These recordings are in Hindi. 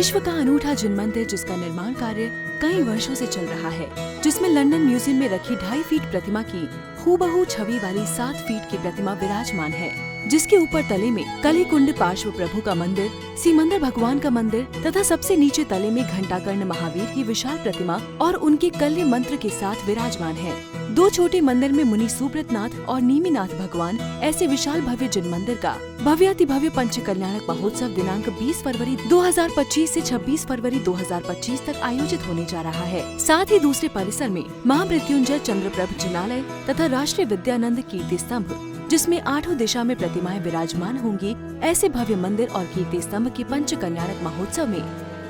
विश्व का अनूठा जिन मंदिर जिसका निर्माण कार्य कई वर्षों से चल रहा है, जिसमें लंदन म्यूजियम में रखी 2.5 फीट प्रतिमा की हूबहू छवि वाली 7 फीट की प्रतिमा विराजमान है, जिसके ऊपर तले में कली कुंड पार्श्व प्रभु का मंदिर, सिमंदर भगवान का मंदिर तथा सबसे नीचे तले में घंटाकर्ण महावीर की विशाल प्रतिमा और उनके कल्य मंत्र के साथ विराजमान है। 2 छोटे मंदिर में मुनि सुब्रतनाथ और नीमिनाथ भगवान ऐसे विशाल भव्य जिन मंदिर का भव्याति भव्य पंच कल्याणक महोत्सव दिनांक 20 फरवरी 2025 से 26 फरवरी 2025 तक आयोजित होने जा रहा है। साथ ही दूसरे परिसर में महामृत्युंजय चंद्रप्रभ जिनालय तथा राष्ट्रीय विद्यानंद कीर्ति स्तंभ, जिसमें 8 दिशा में प्रतिमाएं विराजमान होंगी, ऐसे भव्य मंदिर और कीर्ति स्तंभ के पंच कल्याणक महोत्सव में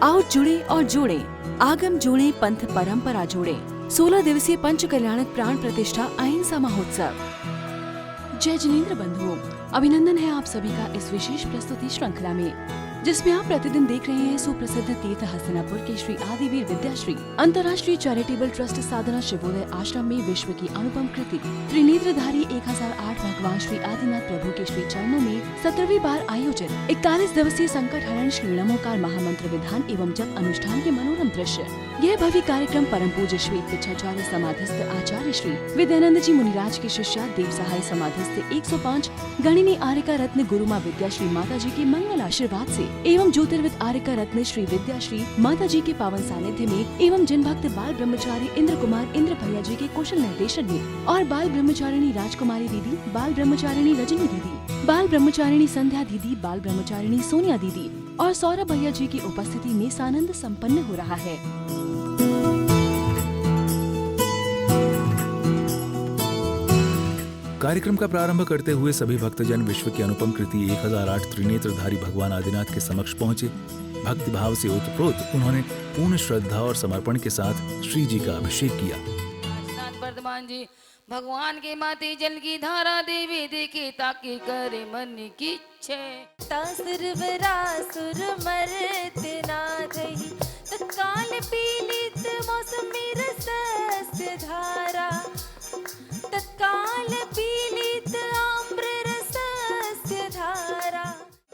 आओ जुड़े और जोड़े, आगम जोड़े पंथ परंपरा जोड़े। 16 दिवसीय पंच कल्याणक प्राण प्रतिष्ठा अहिंसा महोत्सव। जय जिनेंद्र बंधुओं, अभिनंदन है आप सभी का इस विशेष प्रस्तुति श्रृंखला में, जिसमें आप प्रतिदिन देख रहे हैं सुप्रसिद्ध तीर्थ हस्तिनापुर के श्री आदिवीर विद्याश्री अंतर्राष्ट्रीय चैरिटेबल ट्रस्ट साधना शिवोदय आश्रम में विश्व की अनुपम कृति त्रिनेत्रधारी 1008 भगवान श्री आदिनाथ प्रभु के श्री चरणों में 17वीं बार आयोजित 41 दिवसीय संकट हरण श्री नमोकार महामंत्र विधान एवं जप अनुष्ठान के मनोरम दृश्य। यह भव्य कार्यक्रम परम पूज्य श्री पिछाचार्य समाधिस्थ आचार्य श्री विद्यानंद जी मुनिराज के शिष्या देव सहाय समाधिस्थ 105 गणिनी आर्यका रत्न गुरु माँ विद्याश्री माता जी के मंगल आशीर्वाद से एवं ज्योतिर्विद आर्यका रत्न श्री विद्याश्री माता जी के पावन सानिध्य में एवं जिन भक्त बाल ब्रह्मचारी इंद्र कुमार इंद्र भैया जी के कुशल निर्देशन में और बाल ब्रह्मचारिणी राजकुमारी दीदी, बाल ब्रह्मचारिणी रजनी दीदी, बाल ब्रह्मचारिणी संध्या दीदी, बाल ब्रह्मचारिणी सोनिया दीदी और सौरभ भैया जी की उपस्थिति में सानंद संपन्न हो रहा है। कार्यक्रम का प्रारंभ करते हुए सभी भक्तजन विश्व की अनुपम कृति 1008 त्रिनेत्रधारी भगवान आदिनाथ के समक्ष पहुंचे। भक्ति भाव से ओतप्रोत उन्होंने पूर्ण श्रद्धा और समर्पण के साथ श्री जी का अभिषेक किया। वर्धमान जी भगवान के माथे जल की धारा देवी देखी ताकि करे मन की इच्छा। सुर मरते ना दही तत्काल पीलित मौसमी रसस्य धारा, तत्काल पीलित आम्र रसस्य धारा।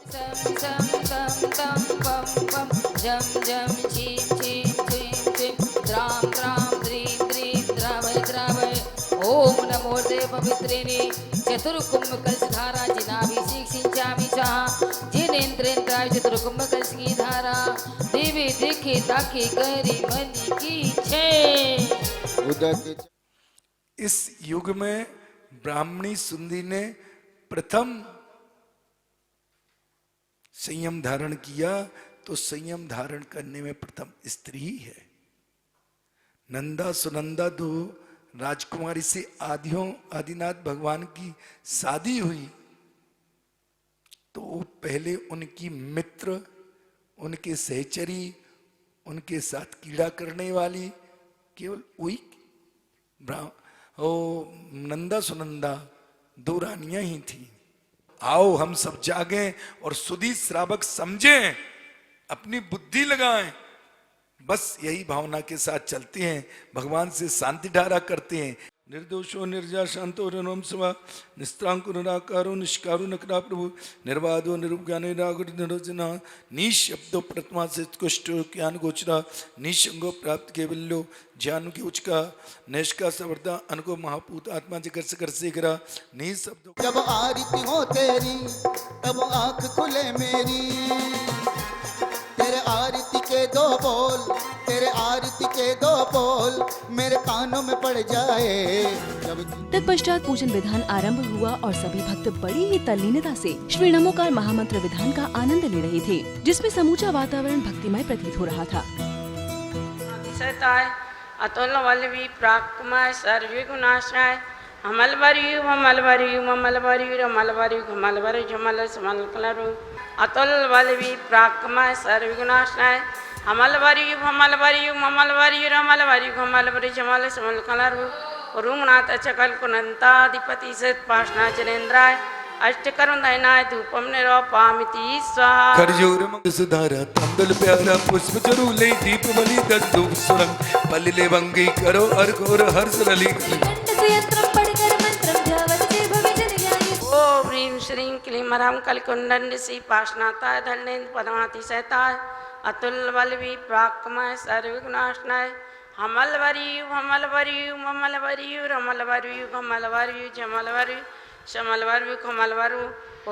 सम सम तम तम पम पम जम जम छीम छीम छीम छीम द्राम द्राम द्रीम द्रीम द्रावय द्रावय। ओम नमो देव पवित्रिणी चतुर्कुंभ कलश धारा जिनाभिषेक सिंचामि स्वाहा। जिनेन्द्रेन्द्राय चतुर्कुंभ कलश की धारा देवी देखे ताकि करे मन की इच्छा। इस युग में ब्राह्मणी सुंदी ने प्रथम संयम धारण किया, तो संयम धारण करने में प्रथम स्त्री ही है। नंदा सुनंदा 2 राजकुमारी से आदिनाथ भगवान की शादी हुई, तो पहले उनकी मित्र, उनके सहचरी, उनके साथ कीड़ा करने वाली केवल वही नंदा सुनंदा 2 रानियां ही थी। आओ हम सब जागें और सुधी श्रावक समझें, अपनी बुद्धि लगाएं, बस यही भावना के साथ चलते हैं, भगवान से शांति धारा करते हैं। निर्दोषो निर्जा शांतो रणोम स्वा निस्त्रांको निराकारो निष्कारो नकरा प्रभु निर्वादो निरुज्ञानो निरागुर निरोजना निशब्दो प्रतमा से उत्कृष्ट ज्ञान गोचरा निशंगो प्राप्त केवल्यो ज्ञान के उचका नैष्का सवर्दा अनको महापूत आत्मा जिगर से कर से गिरा निशब्दो। जब आरती हो तेरी तब आंख खुले मेरी, तेरे आरती के 2 बोल, तेरे आरती के 2 बोल मेरे कानों में पड़ जाए। तत्पश्चात पूजन विधान आरंभ हुआ और सभी भक्त बड़ी ही तल्लीनता से श्री नमोकार महामंत्र विधान का आनंद ले रहे थे, जिसमें समूचा वातावरण भक्तिमय प्रतीत हो रहा था। अतुल वल्लभी प्राक्मय सर्वगुणाश्रय हमलवरियु हमलवरियु हमलवरियु हमलवरियु हमलवरियु हमल समलकलरु अतुल वल्लभी प्राक्मय सर्वगुणाश्रय हमलवरियु हमलवरियु हमलवरियु हमलवरियु हमलवरियु हमल समलकलरु रुमनाथ चकल कुनंताधिपति सत्पाशना जनेन्द्राय अष्टकरुण दयनाय धूपम निरोपामिति स्वाहा। खरजूर सुधारा तंदुल प्यारा पुष्प चरूले दीप बलि दस्तूप सुरंग पल्ले वंगी करो अर्घोर हर्ष रली। ओम ह्रीं श्रीं क्लीं मरहं कलकुंडन ऋषि पाशनाताय धन्येन्द्र पदमाति सहताय अतुल बल विप्राक्तमय सर्वविघ्नाशनाय हमल वरियु हमल वरियु ममल वरियु रमल वरियु कमल वरियु जमल वरियु शमल वरियु कमल वरियु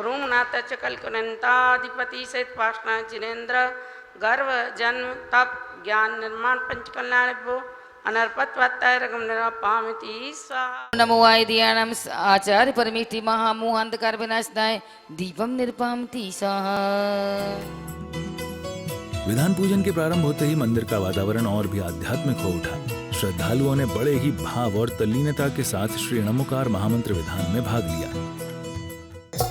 रूमनाथ चकल कुनंताधिपति सहित पाषाण जिनेन्द्र गर्व जन्म तप ज्ञान निर्माण पंचकल्याण भो अनर्पत्वत्तय रगम निरापामिति स्वाहा। नमो आयदियानम आचार्य परमेष्टि महामोह अंधकार विनाशनाय दीपम निरपामिति स्वाहा। विधान पूजन के प्रारंभ होते ही मंदिर का वातावरण और भी आध्यात्मिक हो उठा। श्रद्धालुओं ने बड़े ही भाव और तल्लीनता के साथ श्री णमुकार महामंत्र विधान में भाग लिया।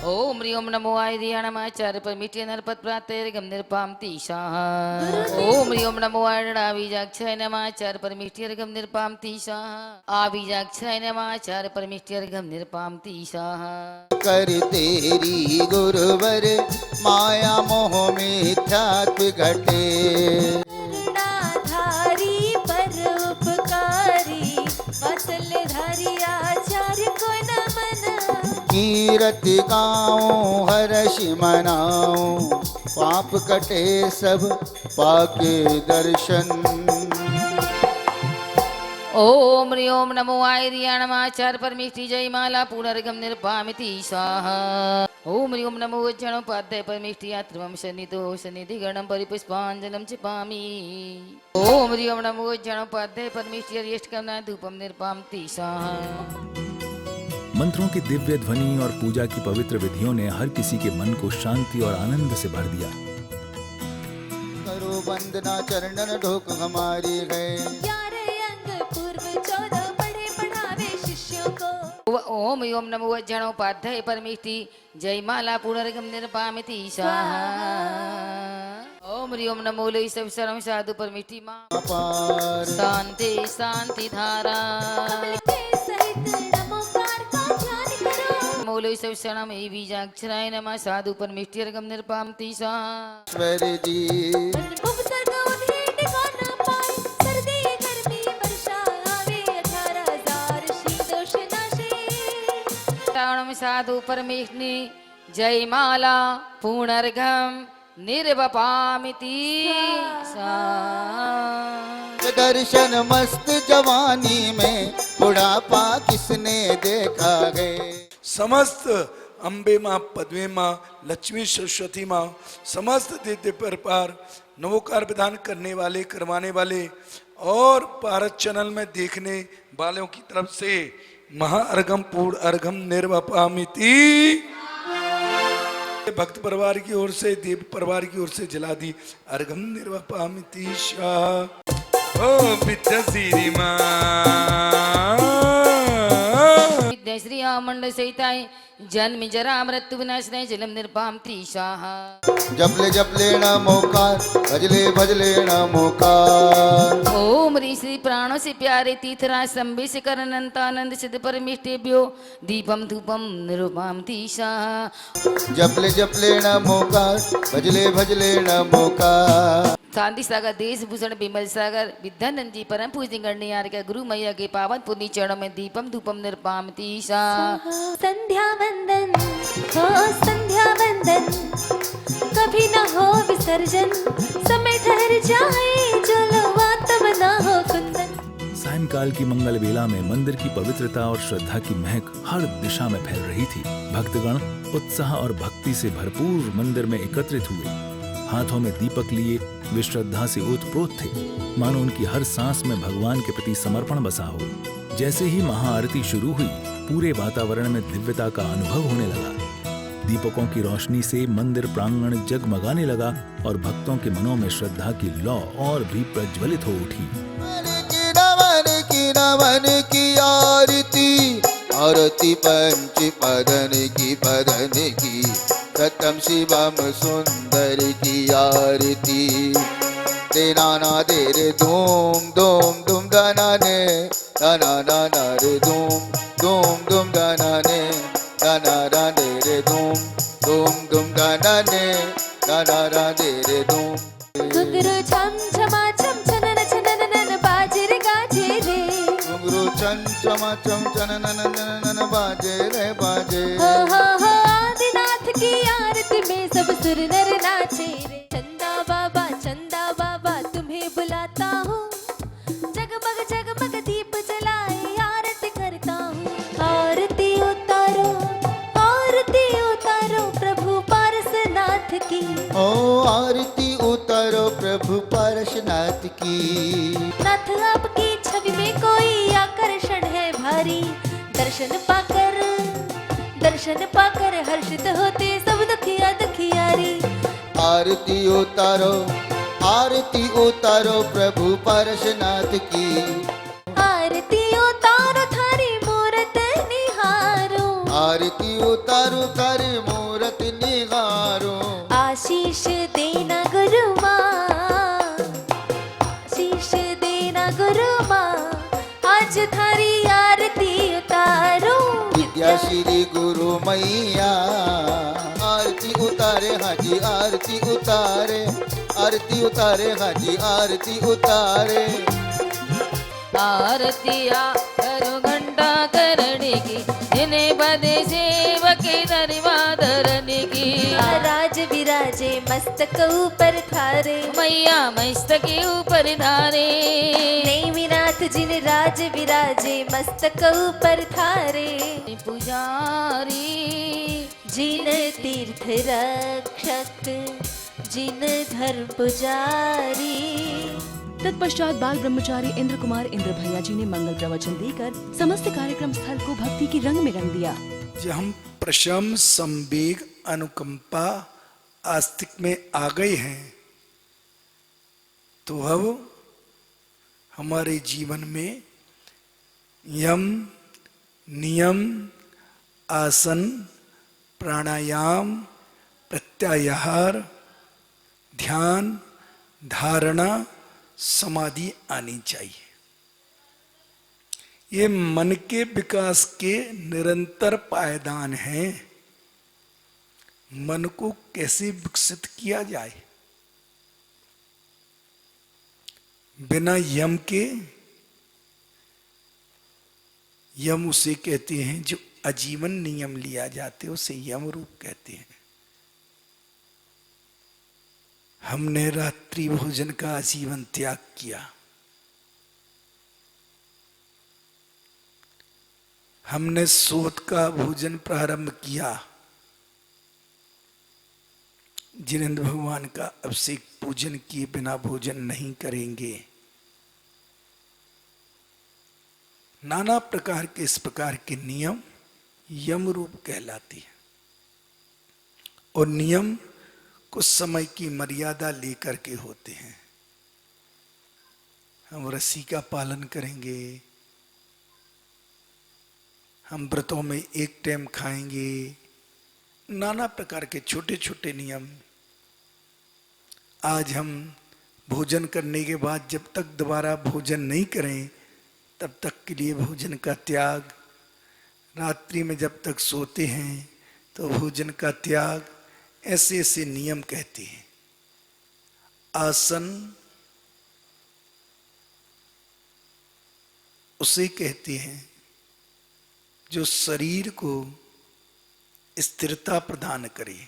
ओम ह्रीं नमो आयदियानम आचार्य परमेष्टि नरपत प्रातैर्गम निरपामिति स्वाहा। ओम ह्रीं नमो आवीजाक्षाय नमः आचार्य परमेष्टि अर्घम निरपामिति स्वाहा। आवीजाक्षाय नमः आचार्य परमेष्टि अर्घम निरपामिति स्वाहा। कर तेरी गुरुवर माया मोह मिथ्यात्व घटे, करुणाधारी परोपकारी वात्सल्यधारी आचार्य को नमन। कीरति गाऊं हर्षि मनाऊं, पाप कटे सब पाके दर्शन। ओम ह्रीं नमो आयदियानम आचार्य परमेष्टि जयमाला पुनर्गम निरपामिति स्वाहा। ओम ह्रीं नमो गणोपाध्याय परमेष्टि यात्रवं सन्निधो सन्निधि गणं परिपुष्पाञ्जलिं चिपामि। ओम ह्रीं नमो गणोपाध्याय परमेष्टि अरिष्टकमना धूपं निरपामिति स्वाहा। मंत्रों की दिव्य ध्वनि और पूजा की पवित्र विधियों ने हर किसी के मन को शांति और आनंद से भर दिया। करो वंदना चरणन ढोक हमारी गए, 11 अंग पूर्व 14 पढ़े पढ़ावे शिष्यों को। ओम ह्रीं नमो गणोपाध्याय परमेष्टि जयमाला पुनर्गम निरपामिति स्वाहा। ओम ह्रीं नमो लई सब सर्व साधु परमेष्टि मां अपार शांति शांति धारा। कमल के सहित नमोकार का ध्यान करो। मोलई सब शरणम बीजाक्षराय नमः साधु परमेष्टि अर्घम निरपामिति स्वाहा। ईश्वर जी अनुभव सर्ग उन्हें ठिकाना पाए, सर्दी गर्मी वर्षा आवे 18,000 शीतोष्ण नाशे। श्रावणम साधु परमेष्टि जयमाला पुनर्गम निर्वपामिति स्वाहा। दर्शन मस्त जवानी में बुढ़ापा किसने देखा है। समस्त अम्बे माँ, पद्मे माँ, लक्ष्मी सरस्वती माँ, समस्त दिव्य परपार नवोकार विधान करने वाले, करवाने वाले और भारत चैनल में देखने वालों की तरफ से महाअर्घम पूर्ण अर्घम निर्वपामिति भक्त परिवार की ओर से, देव परिवार की ओर से जला दी अर्घम निर्वपामिति शाह। ओ विद्या श्री माँ विद्या श्री मंडल सहिताय जन्म जरा मृत्यु विनाशनाय जलम निरपामिति स्वाहा। जपले जपले नमोकार, भजले भजले नमोकार। ओम ह्रीं श्री प्राणों से प्यारे तीर्थराज संबे से करनंतानंद सिद्ध परमेष्टेभ्यो दीपम धूपम निरूपामिति स्वाहा। जपले जपले नमोकार, भजले भजले नमोकार। शांति सागर देश भूषण विमल सागर विद्यानंद जी परम पूजनीय गणनीय के गुरु मैया के पावन पुण्य चरणों में दीपम धूपम निरपामिति स्वाहा। संध्या वंदन हो संध्या वंदन, कभी न हो विसर्जन, समय ठहर जाए जो लवा तब न हो कुंदन। सायंकाल की मंगल बेला में मंदिर की पवित्रता और श्रद्धा की महक हर दिशा में फैल रही थी। भक्तगण उत्साह और भक्ति से भरपूर मंदिर में एकत्रित हुए। हाथों में दीपक लिए वे श्रद्धा से ओतप्रोत थे, मानो उनकी हर सांस में भगवान के प्रति समर्पण बसा हो। जैसे ही महाआरती शुरू हुई, पूरे वातावरण में दिव्यता का अनुभव होने लगा। दीपकों की रोशनी से मंदिर प्रांगण जगमगाने लगा और भक्तों के मनों में श्रद्धा की लौ और भी प्रज्वलित हो उठी। नमन की आरती, आरती पंच पदन की सतम शिवम सुंदर की आरती। दे नाना दे रे धूम धूम धूम दाना ने दाना दाना रे धूम धूम धूम दाना ने दाना दे रे धूम धूम धूम दाना ने दाना दे रे धूम। घुंघरू छम छमा छम छनन छनन नन बाजे रे गाजे रे। घुंघरू छम छमा छम छनन नन बाजे रे बाजे। हो आदिनाथ की आरती में सब सुर नर नाचे रे। चंदा बाबा चंदा नाथ आपकी छवि में कोई आकर्षण है भारी। दर्शन पाकर हर्षित होते सब दुखिया दुखियारी। आरती उतारो प्रभु पारसनाथ की। आरती उतारो थारी मूरत निहारो। आरती उतारो थारी मूरत निहारो। आशीष देना गुरु माँ, आशीष देना गुरु माँ, आज थारी आरती उतारो। विद्या श्री गुरु मैया आरती उतारे हाजी आरती उतारे। आरती उतारे हाजी आरती उतारे। आरतिया करो घंटा करने की, जिन्हें बदे सेवके धर्माधरने की। राज विराजे मस्तक ऊपर थारे। मैया मस्तक के ऊपर धारे। नेमिनाथ जिन राज विराजे मस्तक ऊपर थारे। पुजारी जिन तीर्थ रक्षक, जिन धर्म पुजारी। तत्पश्चात बाल ब्रह्मचारी इंद्र कुमार इंद्र भैया जी ने मंगल प्रवचन देकर समस्त कार्यक्रम स्थल को भक्ति की रंग में रंग दिया। जब हम प्रशम संवेग अनुकंपा आस्तिक में आ गए हैं तो अब हमारे जीवन में यम नियम आसन प्राणायाम प्रत्याहार ध्यान धारणा समाधि आनी चाहिए। ये मन के विकास के निरंतर पायदान हैं। मन को कैसे विकसित किया जाए बिना यम के? यम उसे कहते हैं जो आजीवन नियम लिया जाते हैं, उसे यम रूप कहते हैं। हमने रात्रि भोजन का आजीवन त्याग किया। हमने सोत का भोजन प्रारंभ किया। जिनेंद्र भगवान का अभिषेक पूजन किए बिना भोजन नहीं करेंगे। नाना प्रकार के इस प्रकार के नियम यम रूप कहलाते हैं। और नियम कुछ समय की मर्यादा लेकर के होते हैं। हम रस्सी का पालन करेंगे, हम व्रतों में एक टाइम खाएंगे, नाना प्रकार के छोटे छोटे नियम। आज हम भोजन करने के बाद जब तक दोबारा भोजन नहीं करें तब तक के लिए भोजन का त्याग। रात्रि में जब तक सोते हैं तो भोजन का त्याग। ऐसे ऐसे नियम कहते हैं। आसन उसे कहते हैं जो शरीर को स्थिरता प्रदान करे,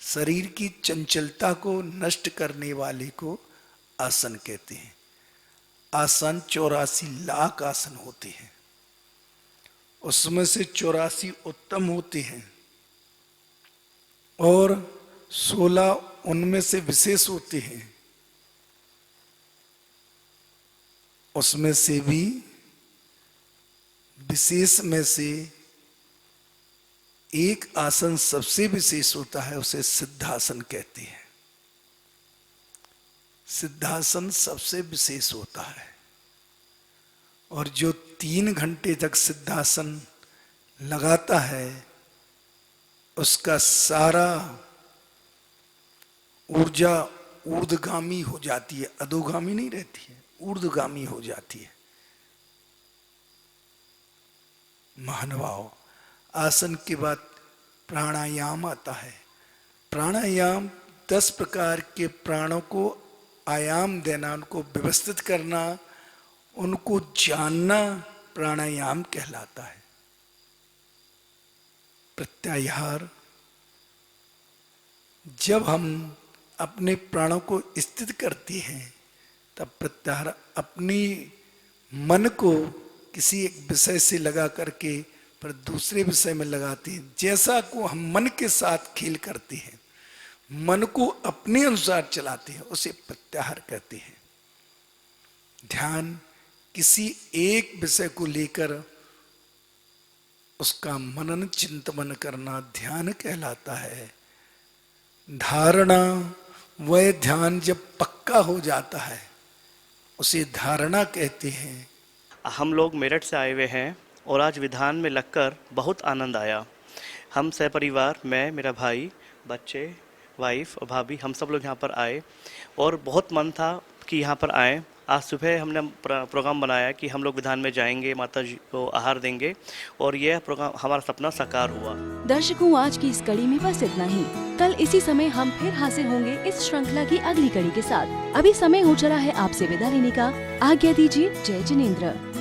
शरीर की चंचलता को नष्ट करने वाले को आसन कहते हैं। आसन 84 लाख आसन होते हैं, उसमें से 84 उत्तम होते हैं और 16 उनमें से विशेष होते हैं। उसमें से भी विशेष में से एक आसन सबसे विशेष होता है, उसे सिद्धासन कहते हैं। सिद्धासन सबसे विशेष होता है और जो 3 घंटे तक सिद्धासन लगाता है उसका सारा ऊर्जा ऊर्ध्वगामी हो जाती है, अधोगामी नहीं रहती है, ऊर्ध्वगामी हो जाती है। महानुभाव, आसन के बाद प्राणायाम आता है। प्राणायाम 10 प्रकार के प्राणों को आयाम देना, उनको व्यवस्थित करना, उनको जानना प्राणायाम कहलाता है। प्रत्याहार, जब हम अपने प्राणों को स्थित करते हैं तब प्रत्याहार अपनी मन को किसी एक विषय से लगा करके पर दूसरे विषय में लगाते हैं। जैसा को हम मन के साथ खेल करते हैं, मन को अपने अनुसार चलाते हैं, उसे प्रत्याहार कहते हैं। ध्यान किसी एक विषय को लेकर उसका मनन चिंतन करना ध्यान कहलाता है। धारणा वह ध्यान जब पक्का हो जाता है उसे धारणा कहते हैं। हम लोग मेरठ से आए हुए हैं और आज विधान में लगकर बहुत आनंद आया। हम सहपरिवार, मैं, मेरा भाई, बच्चे, वाइफ और भाभी, हम सब लोग यहाँ पर आए और बहुत मन था कि यहाँ पर आएँ। आज सुबह हमने प्रोग्राम बनाया कि हम लोग विधान में जाएंगे, माता जी को आहार देंगे और यह प्रोग्राम हमारा सपना साकार हुआ। दर्शकों, आज की इस कड़ी में बस इतना ही। कल इसी समय हम फिर हाजिर होंगे इस श्रृंखला की अगली कड़ी के साथ। अभी समय हो चला है आपसे विदा लेने का। आज्ञा दीजिए। जय जिनेंद्र।